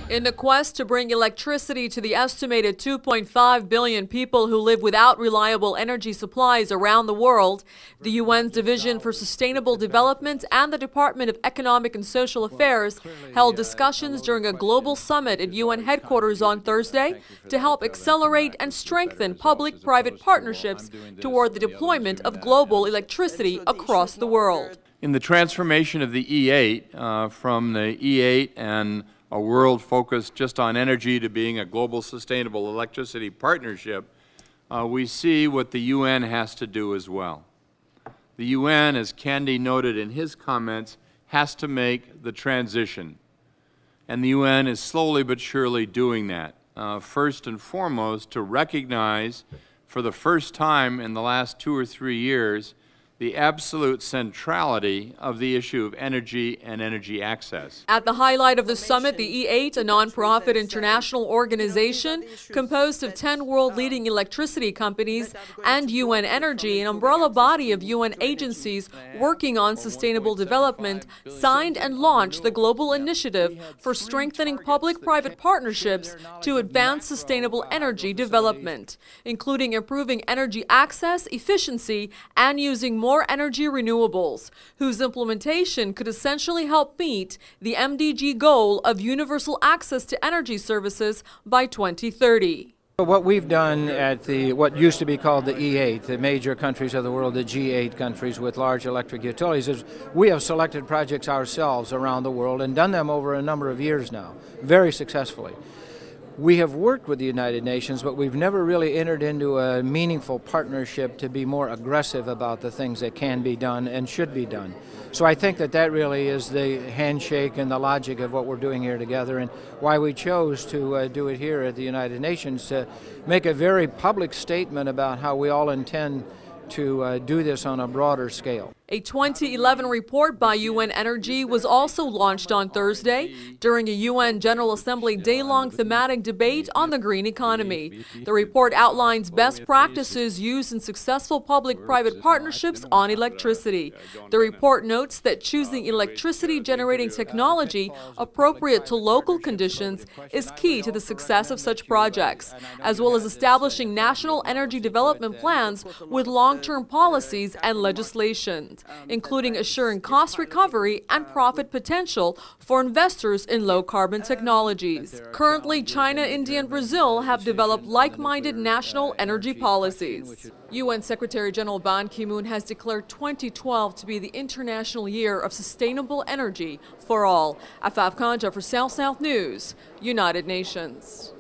In the quest to bring electricity to the estimated 2.5 billion people who live without reliable energy supplies around the world, the UN's Division for Sustainable Development and the Department of Economic and Social Affairs held discussions during a global summit at UN headquarters on Thursday to help accelerate and strengthen public-private partnerships toward the deployment of global electricity across the world. In the transformation of the E8 from the E8 and a world focused just on energy to being a global sustainable electricity partnership, we see what the UN has to do as well. The UN, as Candy noted in his comments, has to make the transition. And the UN is slowly but surely doing that. First and foremost, to recognize for the first time in the last 2 or 3 years the absolute centrality of the issue of energy and energy access. At the highlight of the summit, the E8, a nonprofit international organization composed of 10 world-leading electricity companies, and UN Energy, an umbrella body of UN agencies working on sustainable development, signed and launched the Global Initiative for Strengthening Public-Private Partnerships to Advance Sustainable Energy Development, including improving energy access, efficiency, and using more energy renewables, whose implementation could essentially help meet the MDG goal of universal access to energy services by 2030. What we've done at what used to be called the E8, the major countries of the world, the G8 countries with large electric utilities, is we have selected projects ourselves around the world and done them over a number of years now, very successfully. We have worked with the United Nations, but we've never really entered into a meaningful partnership to be more aggressive about the things that can be done and should be done. So I think that really is the handshake and the logic of what we're doing here together, and why we chose to do it here at the United Nations, to make a very public statement about how we all intend to do this on a broader scale. A 2011 report by UN Energy was also launched on Thursday during a UN General Assembly day-long thematic debate on the green economy. The report outlines best practices used in successful public-private partnerships on electricity. The report notes that choosing electricity-generating technology appropriate to local conditions is key to the success of such projects, as well as establishing national energy development plans with long-term policies and legislation, including assuring cost recovery and profit potential for investors in low-carbon technologies. Currently, China, India, and Brazil have developed like-minded national energy policies. UN Secretary General Ban Ki-moon has declared 2012 to be the International Year of Sustainable Energy for All. Afaf Kanja for South South News, United Nations.